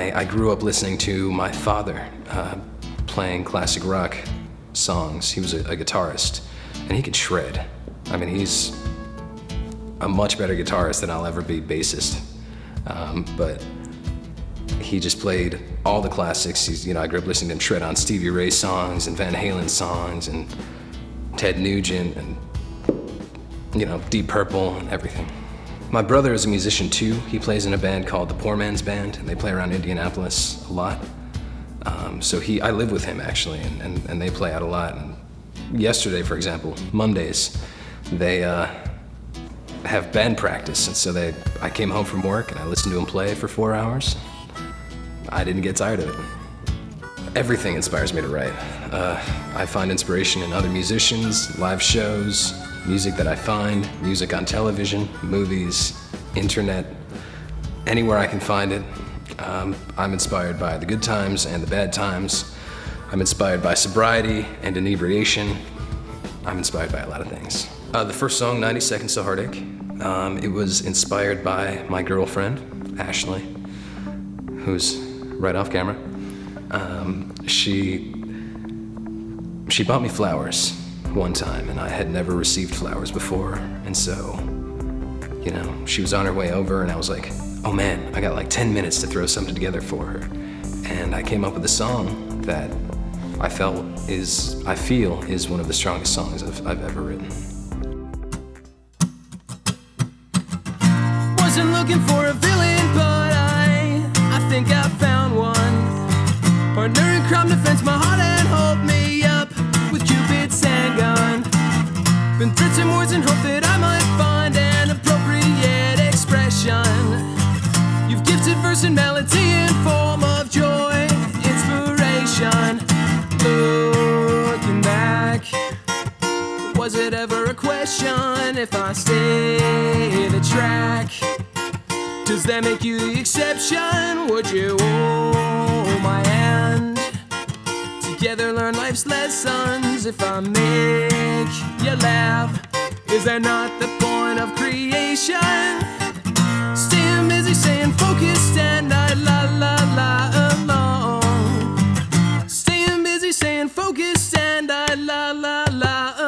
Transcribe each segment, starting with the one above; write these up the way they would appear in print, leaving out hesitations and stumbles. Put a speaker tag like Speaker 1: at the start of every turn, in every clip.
Speaker 1: I grew up listening to my father playing classic rock songs. He was a guitarist, and he could shred. I mean, he's a much better guitarist than I'll ever be bassist. But he just played all the classics. I grew up listening to him shred on Stevie Ray songs and Van Halen songs and Ted Nugent and, Deep Purple and everything. My brother is a musician too. He plays in a band called the Poor Man's Band, and they play around Indianapolis a lot. I live with him actually, and they play out a lot. And yesterday, for example, Mondays, they have band practice, and so I came home from work and I listened to him play for 4 hours. I didn't get tired of it. Everything inspires me to write. I find inspiration in other musicians, live shows, music that I find, music on television, movies, internet, anywhere I can find it. I'm inspired by the good times and the bad times. I'm inspired by sobriety and inebriation. I'm inspired by a lot of things. The first song, 90 Seconds to Heartache, it was inspired by my girlfriend, Ashley, who's right off camera. She bought me flowers one time, and I had never received flowers before, and so, she was on her way over, and I was like, oh man, I got like 10 minutes to throw something together for her. And I came up with a song that I feel is one of the strongest songs I've ever written.
Speaker 2: Wasn't looking for a villain, but I think I found one. Partner in crime defends my heart and hold me up with Cupid's handgun. Been through some words and hope that I might find an appropriate expression. You've gifted verse and melody in form of joy, inspiration. Looking back, was it ever a question if I stay the track? Does that make you the exception? Would you hold my hand? Together learn life's lessons. If I make you laugh, is that not the point of creation? Staying busy, staying focused, and I la along. Staying busy, staying focused, and I la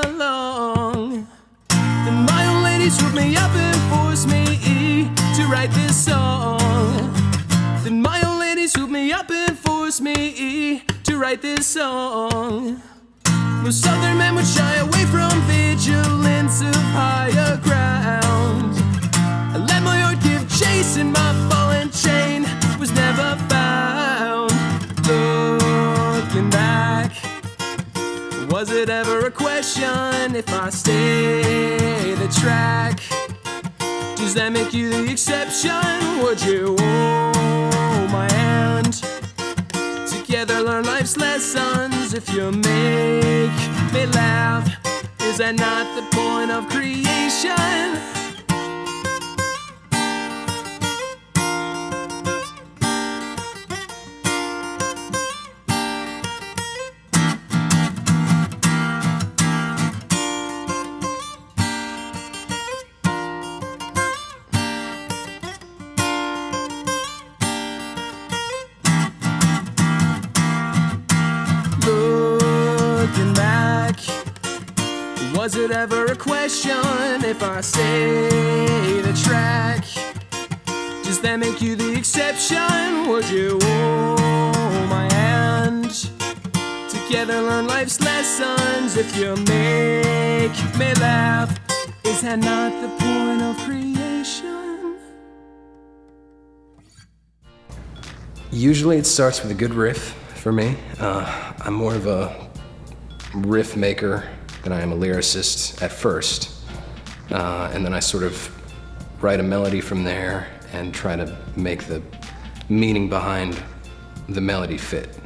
Speaker 2: along. Then my old lady swooped me up and forced me to write this song. Then my old lady swooped me up and forced me to write this song. Most other men would shy away from vigilance of higher ground. I let my heart give chase, and my ball and chain was never found. Looking back, was it ever a question if I stay the track? Does that make you the exception? Would you hold my hand? Together learn life's lessons. If you make me laugh, is that not the point of creation? Looking back, was it ever a question if I say the track? Does that make you the exception? Would you hold my hand? Together learn life's lessons. If you make me laugh, is that not the point of creation?
Speaker 1: Usually it starts with a good riff for me. I'm more of a riff maker than I am a lyricist at first. And then I sort of write a melody from there and try to make the meaning behind the melody fit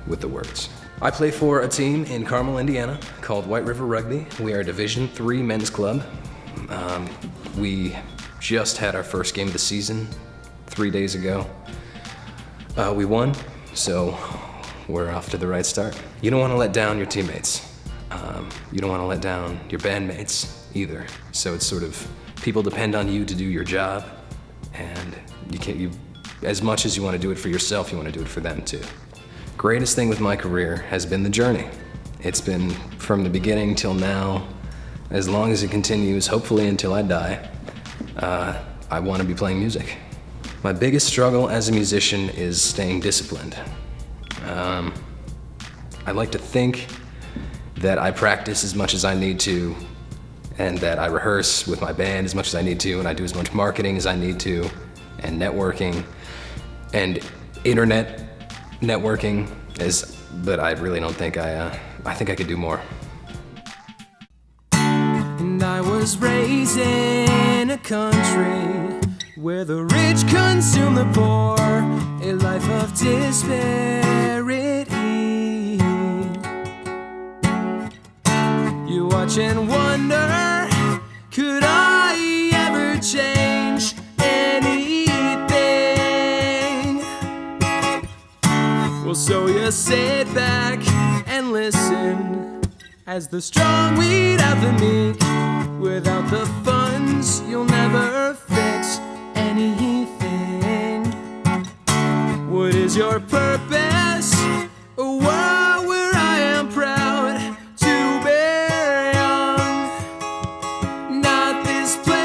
Speaker 1: with the words. I play for a team in Carmel, Indiana called White River Rugby. We are a Division III men's club. We just had our first game of the season 3 days ago. We won, so we're off to the right start. You don't want to let down your teammates. You don't want to let down your bandmates either. So it's sort of, people depend on you to do your job, and as much as you want to do it for yourself, you want to do it for them too. Greatest thing with my career has been the journey. It's been from the beginning till now, as long as it continues, hopefully until I die, I want to be playing music. My biggest struggle as a musician is staying disciplined. I like to think that I practice as much as I need to, and that I rehearse with my band as much as I need to, and I do as much marketing as I need to, and networking, and internet networking, but I really don't think I think I could do more.
Speaker 2: And I was raised in a country where the rich consume the poor, a life of disparity. You watch and wonder, could I ever change anything? Well, so you sit back and listen as the strong weed out the meek. Without the funds, you'll never fix anything. What is your purpose? A world where I am proud to bear young, not this place.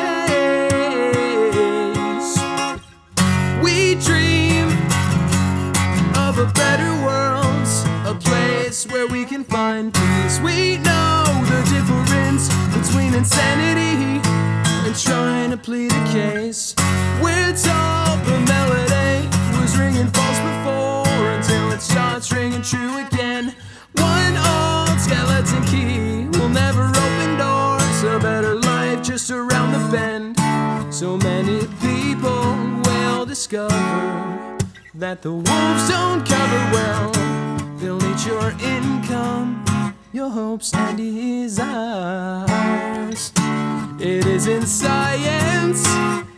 Speaker 2: We dream of a better world, a place where we can find peace. We know the difference between insanity and trying to plead a case. We're told the melody was ringing false before, until it starts ringing true again. One old skeleton key will never open doors, a better life just around the bend. So many people will discover that the wolves don't cover well. They'll eat your income, your hopes and desires. It is in science,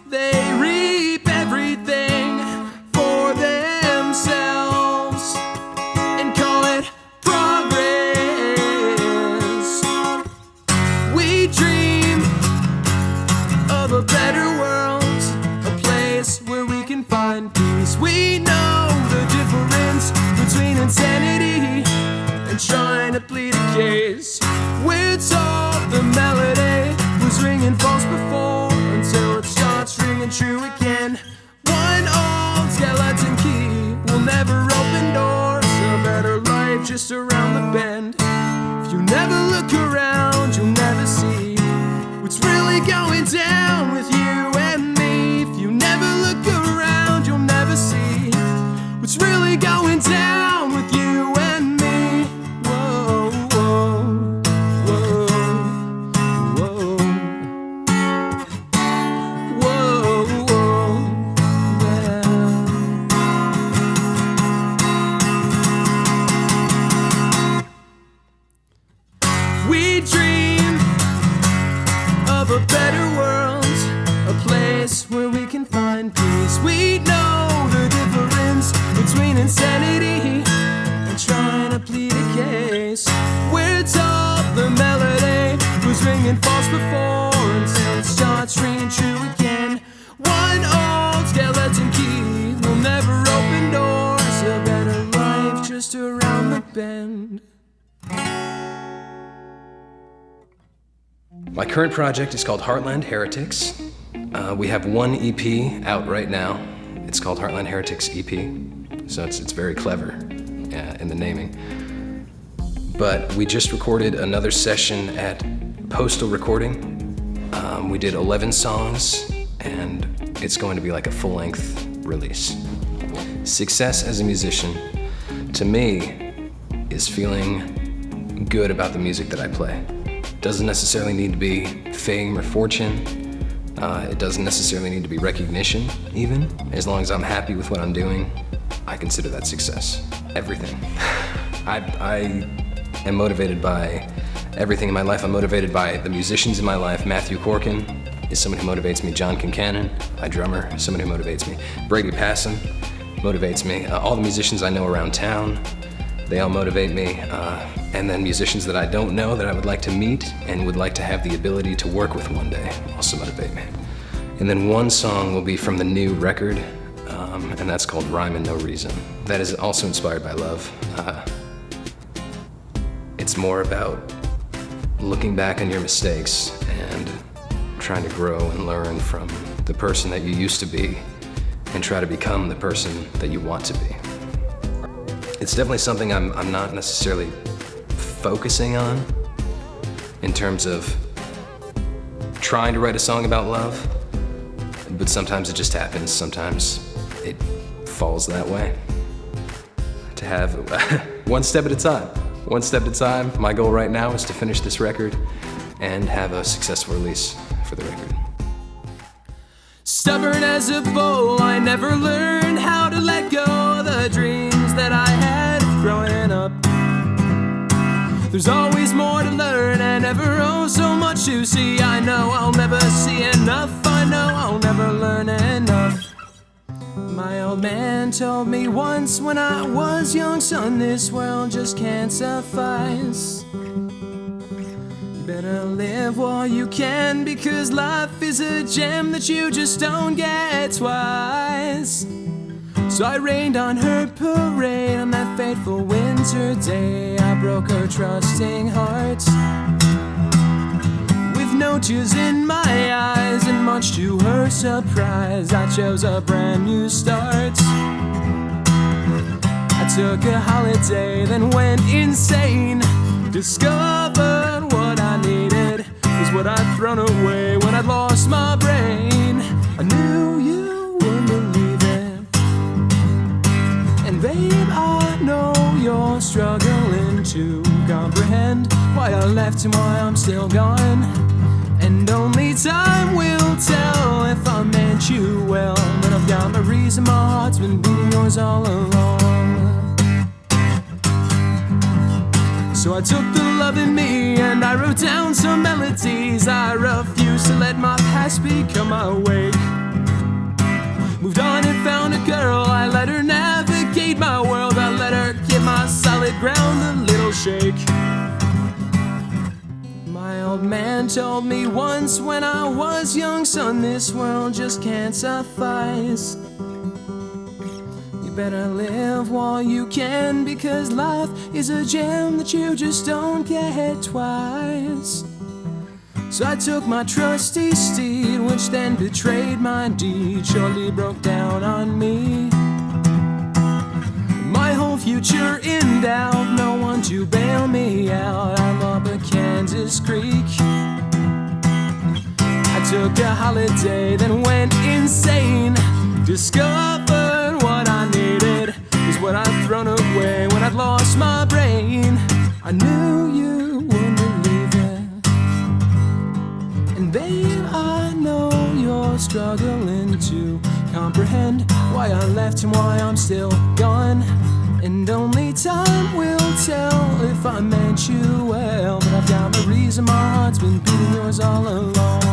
Speaker 2: they reap everything for themselves and call it progress. We dream of a better world, a place where we can find peace. We know the difference between insanity and trying to plead a case. We're told the melody was ringing false before, until it starts ringing true again. One old skeleton key will never open doors, a better life just around the bend. If you never look around, you'll never see what's really going down with you and me. If you never look around, you'll never see what's really going down with you and me. Whoa, whoa, whoa, whoa, whoa, whoa, yeah. We dream of a better world, a place where we can find peace. We know the difference between insanity and trying to plead a case. We're told the melody was ringing false before, until it starts ringing true again. One old skeleton key will never open doors, a better life just around the bend.
Speaker 1: My current project is called Heartland Heretics. We have one EP out right now. It's called Heartland Heretics EP, so it's very clever in the naming. But we just recorded another session at Postal Recording. We did 11 songs, and it's going to be like a full-length release. Success as a musician, to me, is feeling good about the music that I play. Doesn't necessarily need to be fame or fortune. It doesn't necessarily need to be recognition, even. As long as I'm happy with what I'm doing, I consider that success. Everything. I am motivated by everything in my life. I'm motivated by the musicians in my life. Matthew Corkin is someone who motivates me. John Kincannon, my drummer, is someone who motivates me. Brady Passon motivates me. All the musicians I know around town, they all motivate me. And then musicians that I don't know that I would like to meet and would like to have the ability to work with one day also motivate me. And then one song will be from the new record. and that's called Rhyme and No Reason. That is also inspired by love. It's more about looking back on your mistakes and trying to grow and learn from the person that you used to be and try to become the person that you want to be. It's definitely something I'm not necessarily focusing on in terms of trying to write a song about love, but sometimes it just happens. Sometimes it falls that way. To have one step at a time. One step at a time. My goal right now is to finish this record and have a successful release for the record.
Speaker 2: Stubborn as a bull, I never learned how to let go of the dreams that I had growing up. There's always more to learn and never so much to see. I know I'll never see enough. I know I'll never learn enough. My old man told me once when I was young, son, this world just can't suffice. You better live while you can, because life is a gem that you just don't get twice. So I rained on her parade on that fateful winter day. I broke her trusting heart. With no tears in my eyes and much to her surprise, I chose a brand new start. I took a holiday, then went insane. Discovered what I needed was what I'd thrown away when I'd lost my brain. I knew you wouldn't believe it. And babe, I know you're struggling to comprehend why I left and why I'm still gone. And only time will tell if I meant you well. But I've got my reason, my heart's been beating yours all along. So I took the love in me and I wrote down some melodies. I refused to let my past become my wake. Moved on and found a girl, I let her navigate my world. I let her give my solid ground a little shake. My old man told me once when I was young, son, this world just can't suffice. You better live while you can, because life is a gem that you just don't get twice. So I took my trusty steed, which then betrayed my deed, surely broke down on me. My whole future in doubt, no one to bail me out. I'm up at Kansas Creek. I took a holiday, then went insane. Discovered what I needed was what I'd thrown away when I'd lost my brain. I knew you wouldn't believe it. And babe, I know you're struggling to comprehend why I left and why I'm still gone. And only time will tell if I meant you well. But I've got my reason, my heart's been beating yours all along.